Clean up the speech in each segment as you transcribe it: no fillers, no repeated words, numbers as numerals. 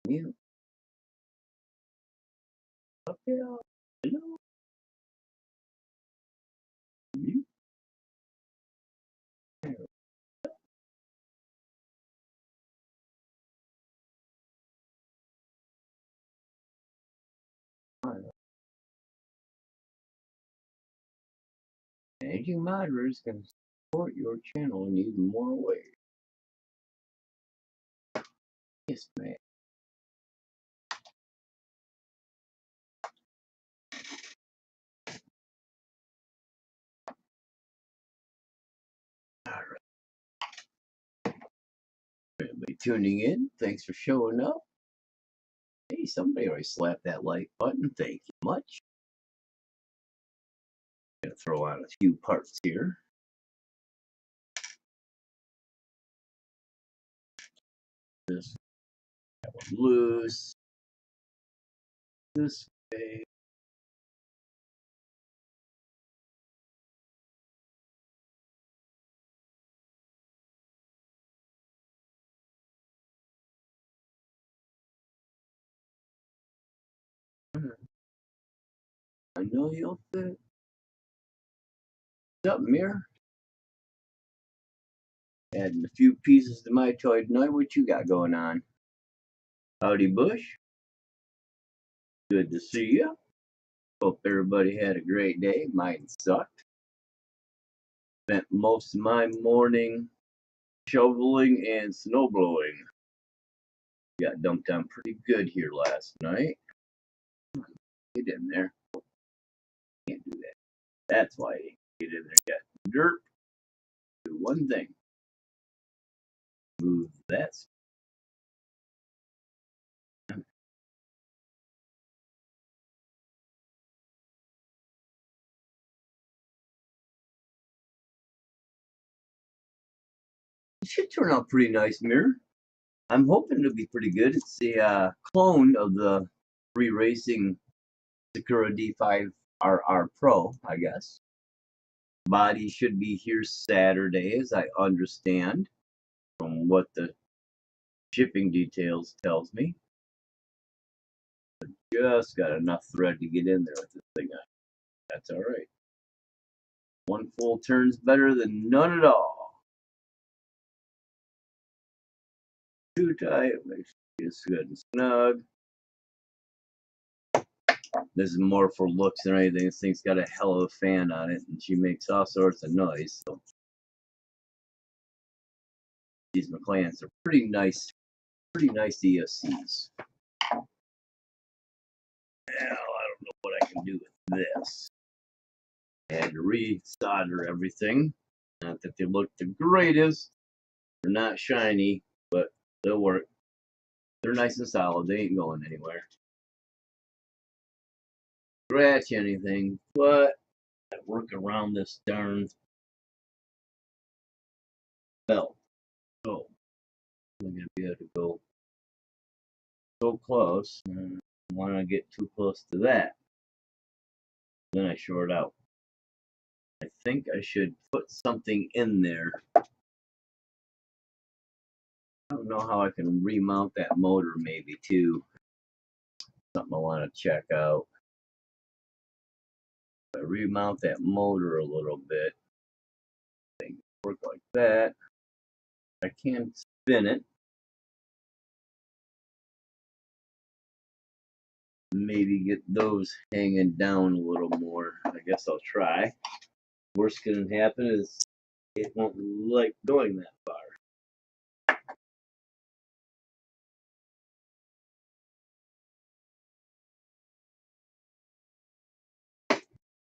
Mute. Up here. Hello. Mute. Managing monitors can support your channel in even more ways. Yes, man. All right. Everybody tuning in, thanks for showing up. Hey, somebody already slapped that like button. Thank you much. Gonna throw out a few parts here. This one loose. This way. I know you'll fit. What's up, Mirror? Adding a few pieces to my toy tonight. What you got going on? Howdy, Bush. Good to see you. Hope everybody had a great day. Mine sucked. Spent most of my morning shoveling and snowblowing. Got dumped on pretty good here last night. Get in there. Can't do that. That's why I didn't get in there yet. Dirt. Do one thing. Move that. It should turn out pretty nice, Mirror. I'm hoping it'll be pretty good. It's a clone of the 3Racing Sakura D5RR Pro, I guess. Body should be here Saturday, as I understand, from what the shipping details tells me. But just got enough thread to get in there with this thing. That's all right. One full turn's better than none at all. Too tight, makes it good and snug. This is more for looks than anything. This thing's got a hell of a fan on it, and she makes all sorts of noise. So these McLeans are pretty nice ESCs. Now I don't know what I can do with this. I had to re-solder everything. Not that they look the greatest. They're not shiny, but they'll work. They're nice and solid. They ain't going anywhere. Scratch anything, but I work around this darn belt. So I'm gonna be able to go so close. I don't want to get too close to that. Then I short out. I think I should put something in there. I don't know how I can remount that motor maybe too. Something I want to check out. If I remount that motor a little bit, I think it'll work like that. I can spin it. Maybe get those hanging down a little more. I guess I'll try. Worst can happen is it won't like going that far.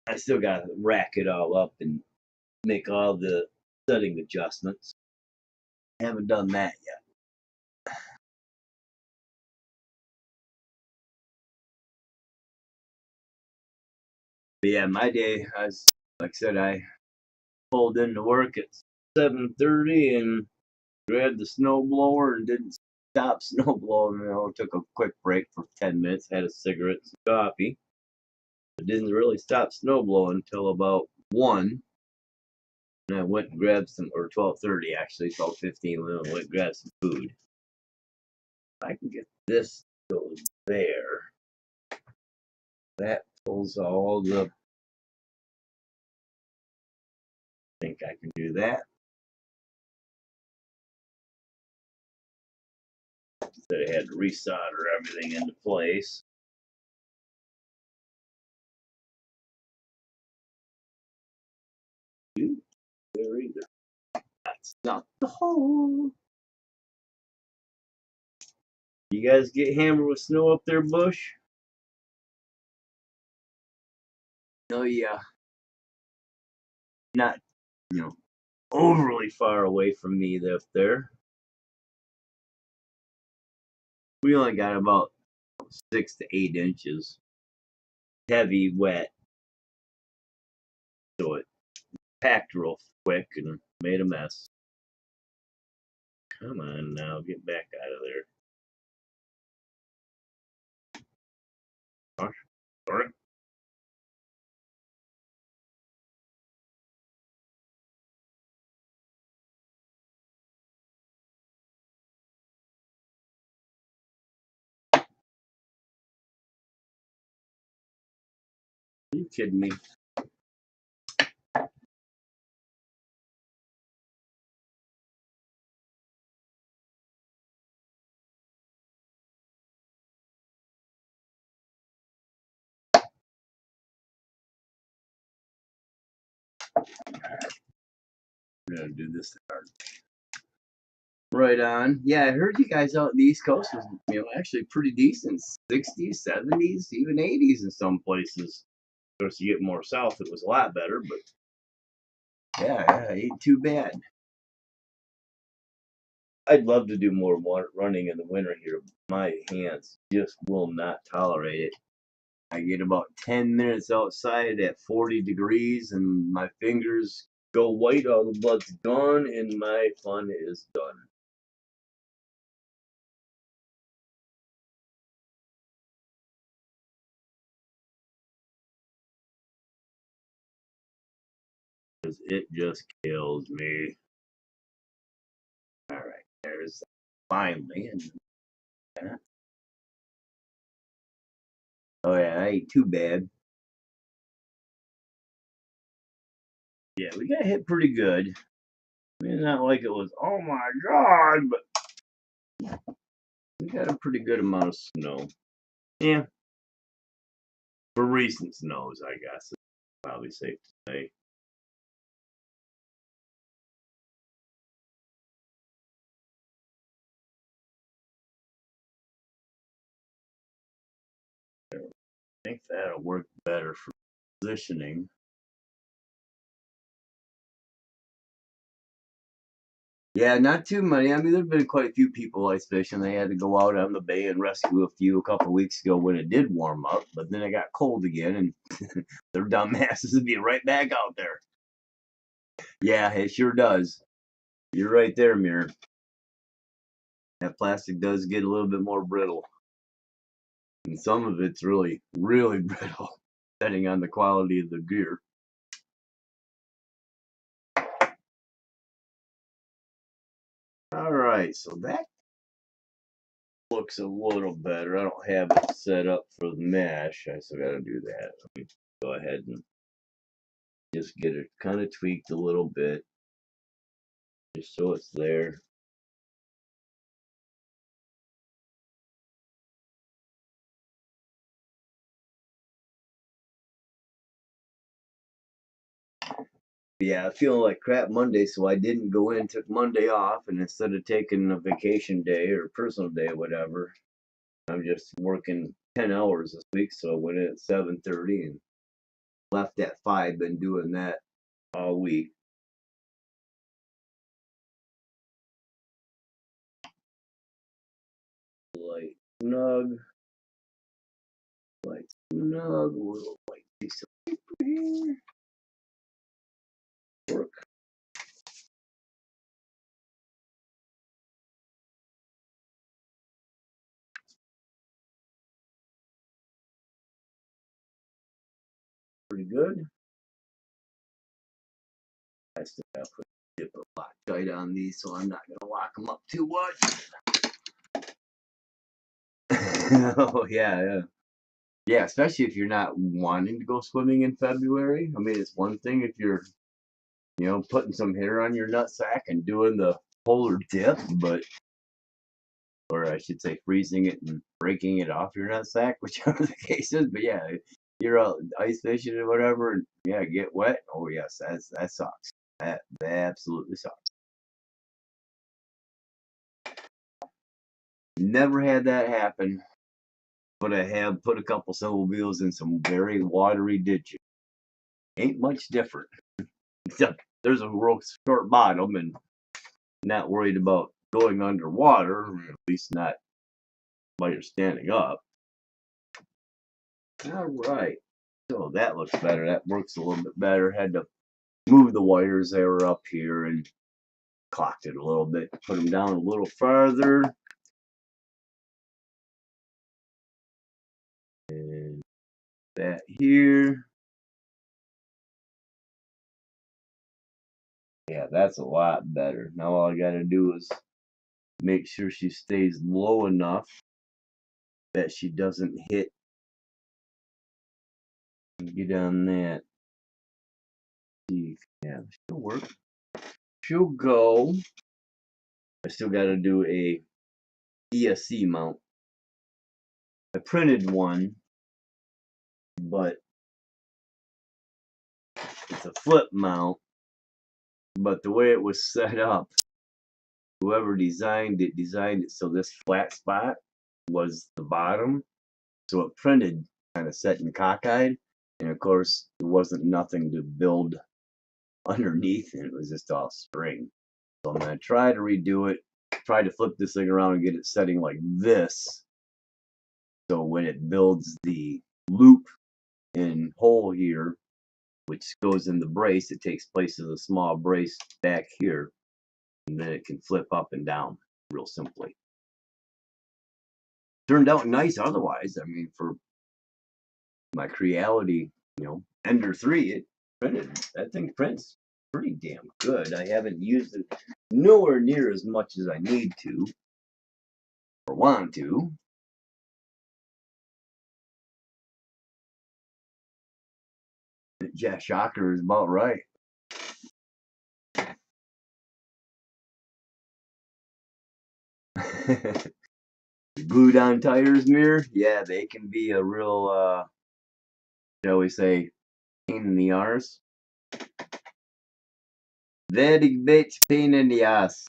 I still gotta rack it all up and make all the setting adjustments. I haven't done that yet. But yeah, my day, like I said, I pulled into work at 7:30 and grabbed the snow blower and didn't stop snow blowing. Took a quick break for 10 minutes, had a cigarette and some coffee. It didn't really stop snow blowing until about 1. And I went and grabbed some, or 12:30 actually, 12:15, and went and grabbed some food. I can get this to go there. That pulls all the. I think I can do that. Instead, I had to resolder everything into place. Ooh, there either. That's not the hole. You guys get hammered with snow up there, Bush? No, yeah. Not, overly far away from me up there. We only got about 6 to 8 inches. Heavy, wet. So it packed real quick and made a mess. Come on now, get back out of there. Gosh, darn it. Are you kidding me? We're gonna do this hard. Right on. Yeah, I heard you guys out in the East Coast was, actually pretty decent. 60s, 70s, even 80s in some places. Of course, you get more south, it was a lot better, but yeah, ain't too bad. I'd love to do more running in the winter here. My hands just will not tolerate it. I get about 10 minutes outside at 40 degrees and my fingers go white, all the blood's gone, and my fun is done. Because it just kills me. Alright, there's finally. Oh yeah, that ain't too bad. Yeah, we got hit pretty good. I mean, not like it was, oh my god, but we got a pretty good amount of snow. Yeah, for recent snows, I guess. It's probably safe to say. I think that'll work better for positioning. Yeah, not too many. I mean, there've been quite a few people ice fishing. They had to go out on the bay and rescue a few a couple of weeks ago when it did warm up, but then it got cold again, and their dumb asses would be right back out there. Yeah, it sure does. You're right there, Mirror. That plastic does get a little bit more brittle, and some of it's really, really brittle, depending on the quality of the gear. All right, so that looks a little better. I don't have it set up for the mesh. I still got to do that. Let me go ahead and just get it kind of tweaked a little bit, just so it's there. Yeah, I feel like crap Monday, so I didn't go in, took Monday off, and instead of taking a vacation day or personal day or whatever, I'm just working 10 hours this week, so I went in at 7:30 and left at 5. Been doing that all week. Light snug, light snug, a little white piece of paper here. Work. Pretty good. I still have to put dip a Loctite on these, so I'm not going to lock them up too much. Oh yeah, yeah. Yeah, especially if you're not wanting to go swimming in February. I mean, it's one thing if you're, putting some hair on your nutsack and doing the polar dip, but, or I should say freezing it and breaking it off your nutsack, whichever the case is. But yeah, you're out ice fishing or whatever, and yeah, get wet. Oh yes, that sucks. That absolutely sucks. Never had that happen, but I have put a couple snowmobiles in some very watery ditches. Ain't much different, except there's a real short bottom and not worried about going underwater, at least not while you're standing up. All right, so that looks better. That works a little bit better. Had to move the wires. They were up here and clocked it a little bit. Put them down a little farther. And that here. Yeah, that's a lot better. Now all I got to do is make sure she stays low enough that she doesn't hit. Get on that. See, yeah, she'll work. She'll go. I still got to do a ESC mount. I printed one, but it's a flip mount. But the way it was set up, whoever designed it so this flat spot was the bottom. So it printed kind of set and cockeyed. And of course, there wasn't nothing to build underneath, and it was just all string. So I'm going to try to redo it, try to flip this thing around and get it setting like this. So when it builds the loop and hole here, which goes in the brace, it takes place of a small brace back here, and then it can flip up and down real simply. Turned out nice otherwise. I mean, for my Creality, Ender 3, it printed. That thing prints pretty damn good. I haven't used it nowhere near as much as I need to or want to. Yeah, shocker is about right. Glued on tires, mirror, yeah, they can be a real, shall we say, pain in the arse. Very big pain in the ass.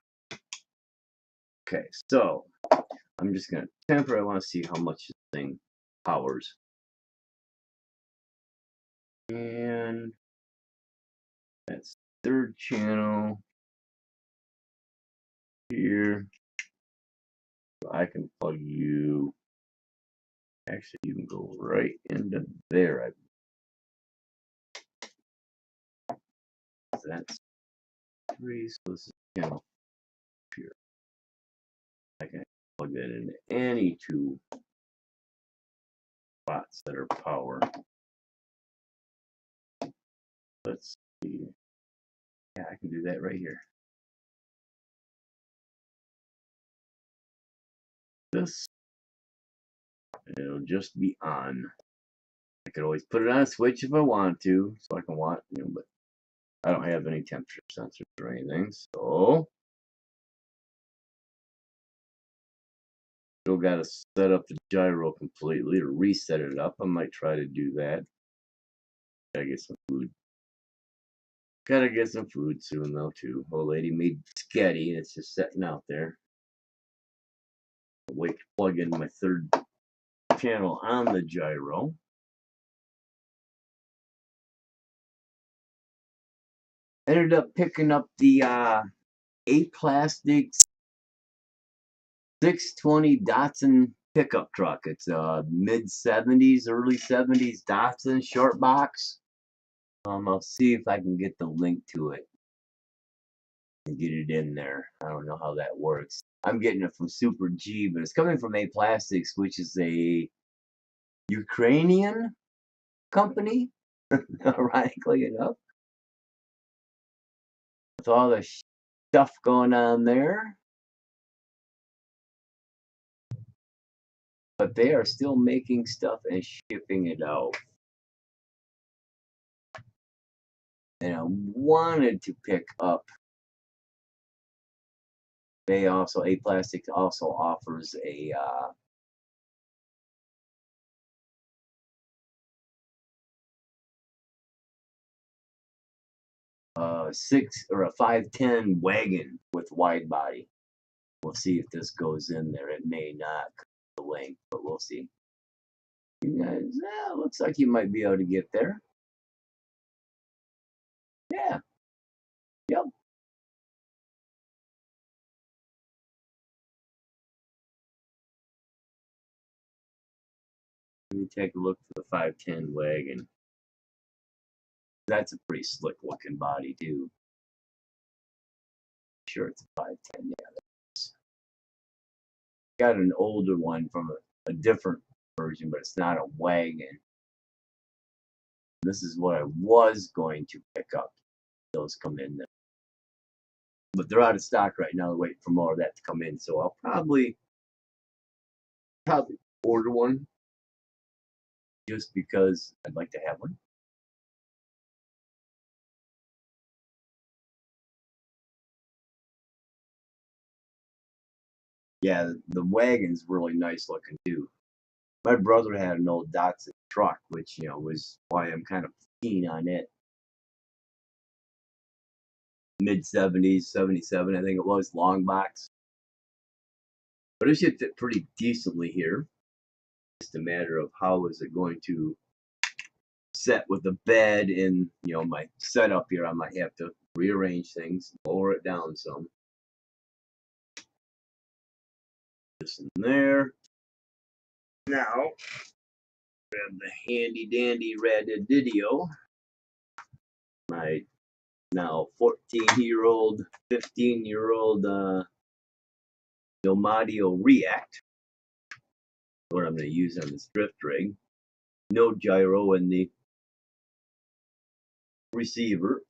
Okay, so I'm just gonna temper. I want to see how much this thing powers. And that's third channel here. I can plug you. Actually, you can go right into there. That's 3, so this is channel here. I can plug that into any 2 spots that are power. Let's see. Yeah, I can do that right here. This, it'll just be on. I could always put it on a switch if I want to, so I can watch, but I don't have any temperature sensors or anything, so still got to set up the gyro completely or reset it up. I might try to do that. Gotta get some food. Gotta get some food soon though too. Old lady made spaghetti and it's just sitting out there. Wait to plug in my third channel on the gyro. Ended up picking up the A Plastics 620 Datsun pickup truck. It's a mid 70s, early 70s Datsun short box. I'll see if I can get the link to it and get it in there. I don't know how that works. I'm getting it from Super G, but it's coming from A Plastics, which is a Ukrainian company, ironically enough. With all the stuff going on there. but they are still making stuff and shipping it out. And I wanted to pick up. They also, A Plastic also offers a six or a 510 wagon with wide body. We'll see if this goes in there. It may not the length, but we'll see. You guys, looks like you might be able to get there. Yeah. Yep. Let me take a look for the 510 wagon. That's a pretty slick looking body too. Sure, it's a 510. Yeah, that's got an older one from a different version, but it's not a wagon. This is what I was going to pick up. Those come in there. But they're out of stock right now. Waiting for more of that to come in. So I'll probably order one just because I'd like to have one. Yeah, the wagon's really nice looking too. My brother had an old Datsun truck, which was why I'm kind of keen on it. Mid 70s, 77, I think it was, long box. But it should fit pretty decently here. Just a matter of how is it going to set with the bed and my setup here. I might have to rearrange things, lower it down some. This in there. Now, grab the handy dandy Radidio. My now 14-year-old, 15-year-old Domadio React. What I'm going to use on this drift rig. No gyro in the receiver,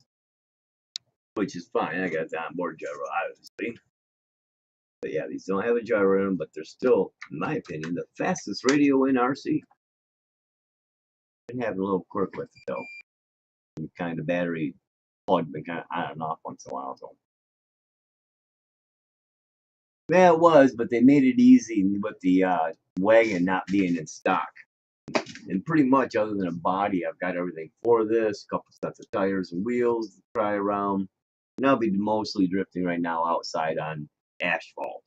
which is fine. I got the onboard gyro, obviously. But yeah, these don't have a gyro in them, but they're still, in my opinion, the fastest radio in RC. Been having a little quirk with it though. And kind of battery plug been kind of on and off once in a while. So yeah, it was, but they made it easy with the wagon not being in stock. And pretty much, other than a body, I've got everything for this. A couple sets of tires and wheels to try around. And I'll be mostly drifting right now outside on asphalt.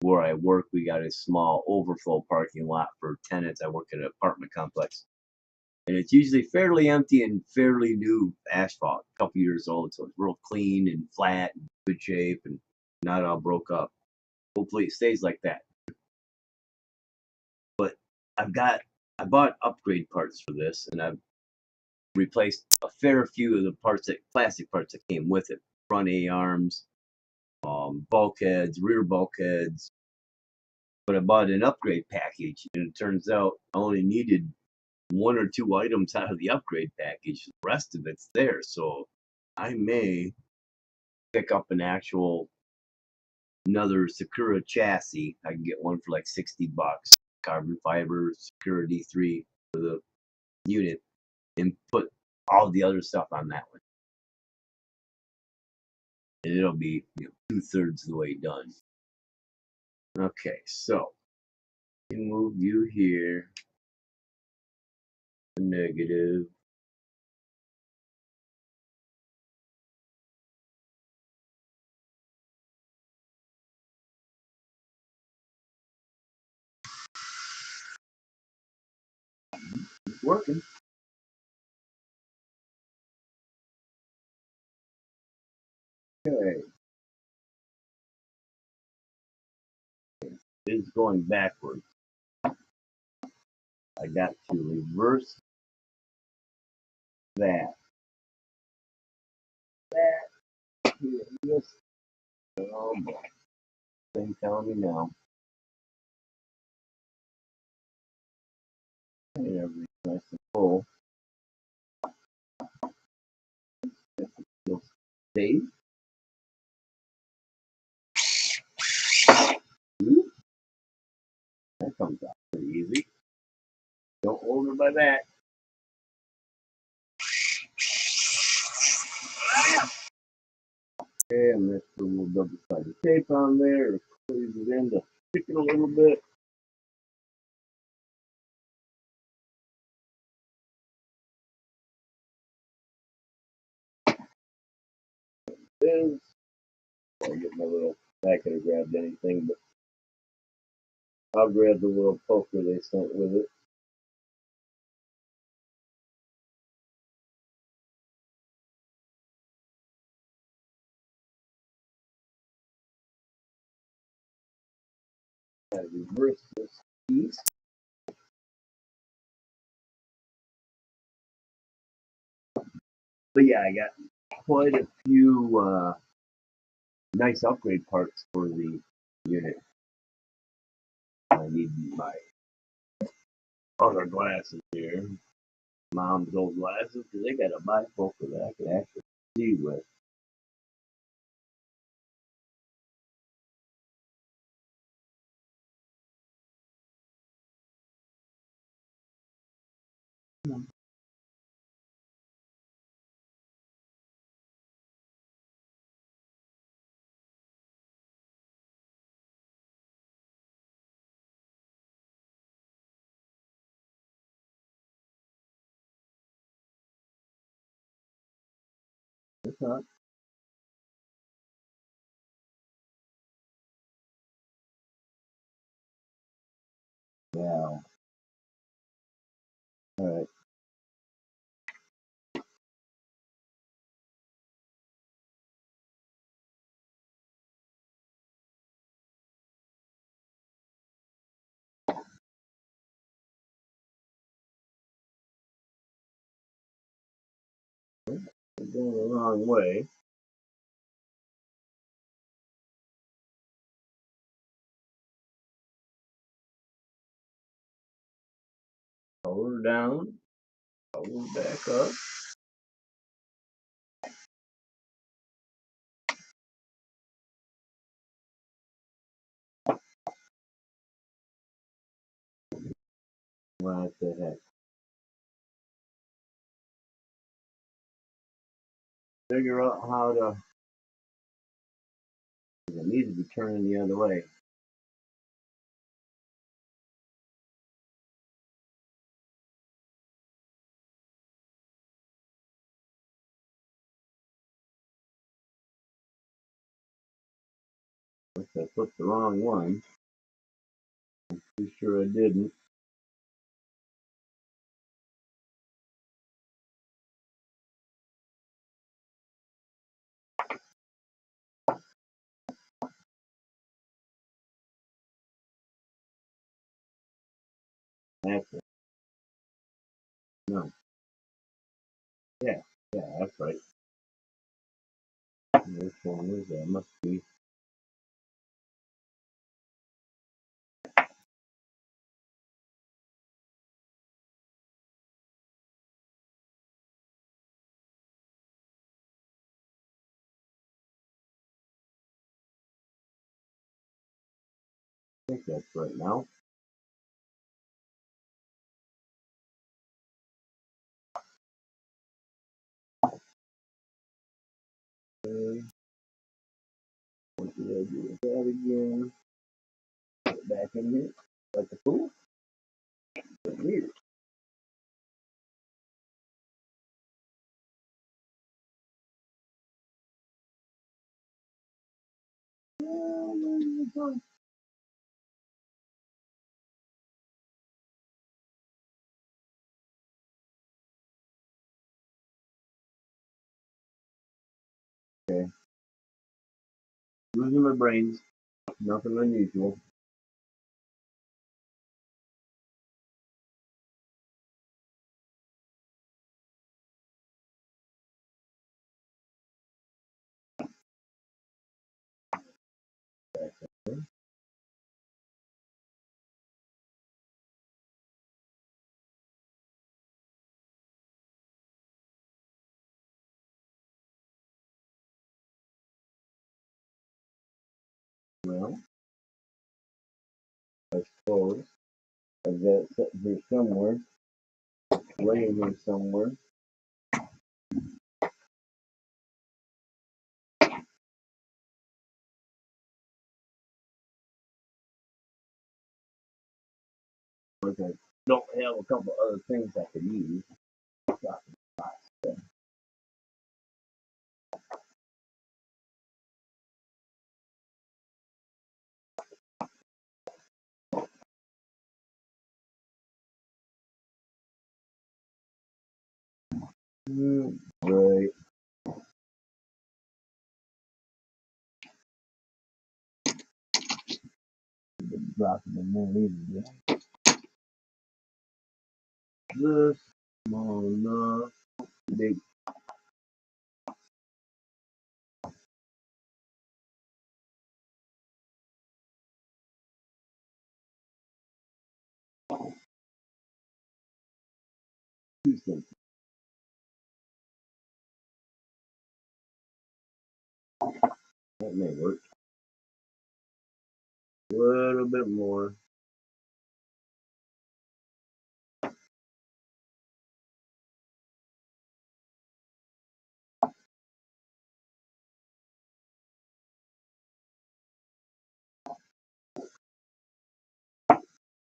Where I work, we got a small overflow parking lot for tenants. I work in an apartment complex. And it's usually fairly empty and fairly new asphalt, a couple years old. So it's real clean and flat and good shape and not all broke up. Hopefully it stays like that. But I bought upgrade parts for this, and I've replaced a fair few of the plastic parts that came with it. Front A-arms, bulkheads, rear bulkheads. But I bought an upgrade package, and it turns out I only needed one or two items out of the upgrade package. The rest of it's there, so I may pick up another Sakura chassis. I can get one for like $60. Carbon fiber Sakura D3 for the unit, and put all the other stuff on that one. And it'll be 2/3 of the way done. Okay, so we can move you here. Negative. It's working. Okay. It's going backwards. I got to reverse that. Yes. Oh boy. Thing telling me now. And everything's nice and full. You'll save. That comes out pretty easy. Don't hold her by that. Okay, I'm going to put a little double-sided tape on there, squeeze it in to stick it a little bit. Is I'll get my little, I could have grabbed anything, but I'll grab the little poker they sent with it. I reverse this piece. But yeah, I got quite a few nice upgrade parts for the unit. I need my other glasses here. Mom's old glasses, because they got a bifocal that I can actually see with. It's not. Yeah. Alright. I'm going the wrong way. Hold her down. Hold her back up. What the heck? Figure out how to. It needs to be turning the other way. I put the wrong one. Pretty sure I didn't. That's it. No. Yeah. Yeah, that's right. Which one is that? Must be. I think that's right now. Okay. What did I do with that again? Put it back in here. Like a fool. Don't need it. Okay. Losing my brains. Nothing unusual. Well, I've got it sitting here somewhere, laying here somewhere. Like I don't have a couple other things I could use. Right. Dropping in there easy. Just small enough. Big. Too simple. That may work. A little bit more.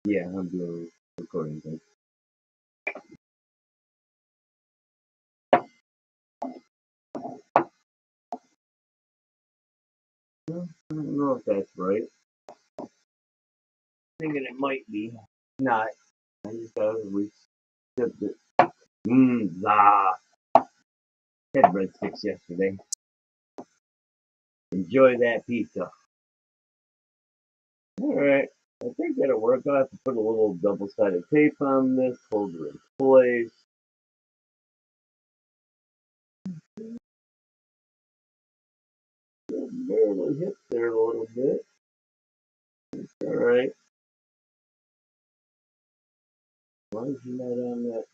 Yeah, I'm doing recording thing. Well, I don't know if that's right. Thinking it might be. Not. I just gotta reset it. Had breadsticks yesterday. Enjoy that pizza. Alright. I think that'll work. I'll have to put a little double-sided tape on this, hold it in place. It barely hit there a little bit. Alright. Why is you not on that?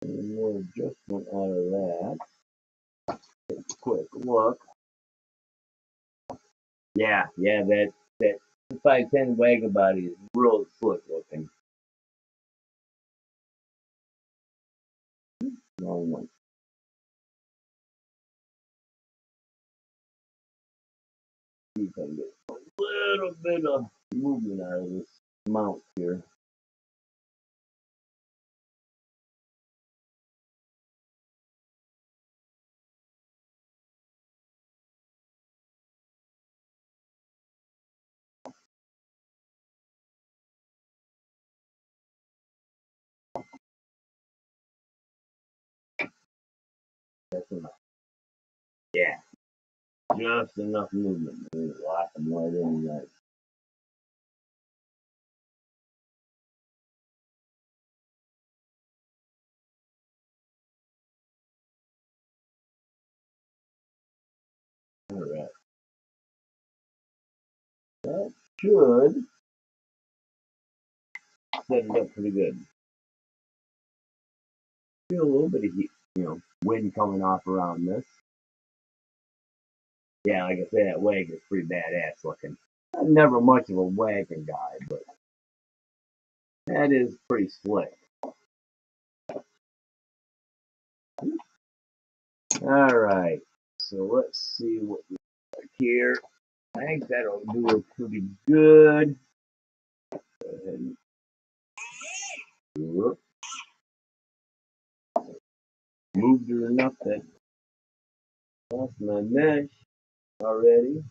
Any more adjustment out of that. Take a quick look. Yeah, that 510 wagon body is real slick looking. Wrong one. See if I can get a little bit of movement out of this mount here. That's enough. Yeah, just enough movement. Lock them right in nice. All right. That should set it up pretty good. Feel a little bit of heat, wind coming off around this. Yeah, like I said, that wagon is pretty badass looking. I'm never much of a wagon guy, but that is pretty slick. All right, so let's see what we got here. I think that'll do it pretty good. Go ahead and whoop. Moved it enough that that's my mesh already.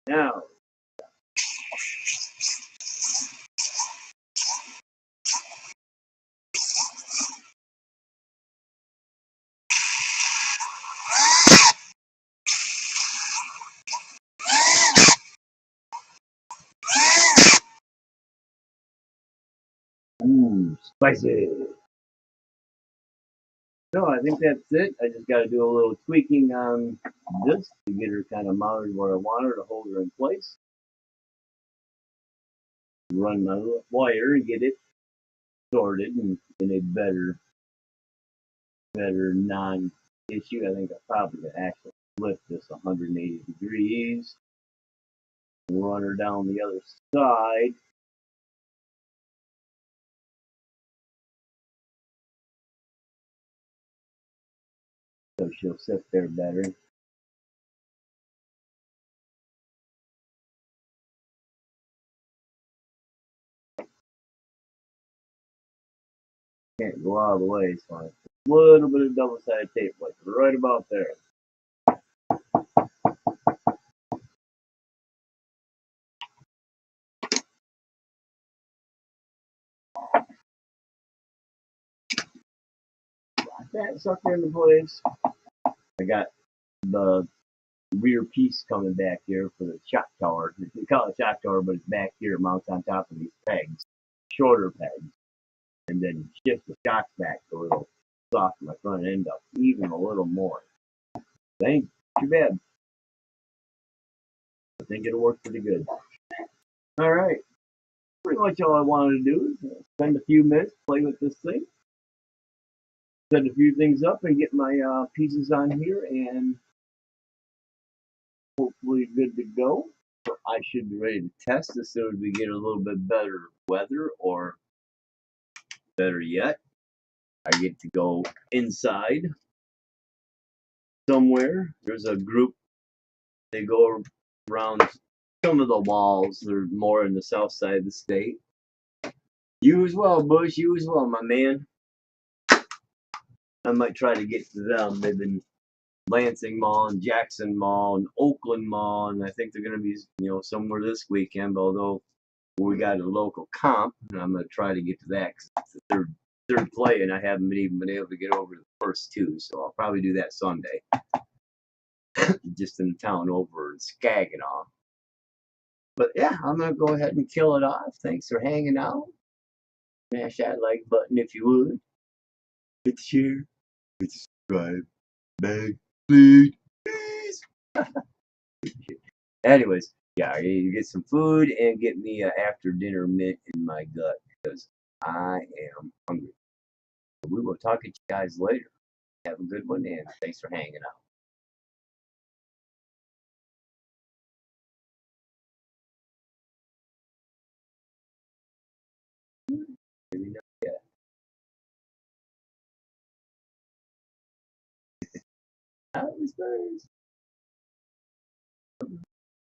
Now, ooh, spicy. So I think that's it. I just got to do a little tweaking on this to get her kind of mounted where I want her to hold her in place. Run my wire and get it sorted and in a better non-issue. I think I probably could actually flip this 180 degrees. Run her down the other side. So she'll sit there better. Can't go all the way, so I have a little bit of double-sided tape, like right about there. Lock that sucker into place. I got the rear piece coming back here for the shock tower. We call it shock tower, but it's back here. It mounts on top of these pegs, shorter pegs, and then shift the shocks back so it'll soften my front end up even a little more. Ain't too bad. I think it'll work pretty good. All right, pretty much all I wanted to do is spend a few minutes, play with this thing, set a few things up, and get my pieces on here, and hopefully good to go. So I should be ready to test as soon as we get a little bit better weather, or better yet, I get to go inside somewhere. There's a group, they go around some of the walls. They're more in the south side of the state. You as well, Bush. You as well, my man. I might try to get to them. They've been Lansing Mall and Jackson Mall and Oakland Mall, and I think they're going to be, somewhere this weekend. Although we got a local comp, and I'm going to try to get to that because it's the third play, and I haven't even been able to get over to the first two. So I'll probably do that Sunday, just in town over in Skaginaw. But yeah, I'm going to go ahead and kill it off. Thanks for hanging out. Smash that like button if you would. Hit the share. Hit the subscribe. Bag. Please. Anyways, yeah, you get some food and get me an after dinner mint in my gut because I am hungry. We will talk to you guys later. Have a good one and thanks for hanging out. Maybe not yet. Out with first.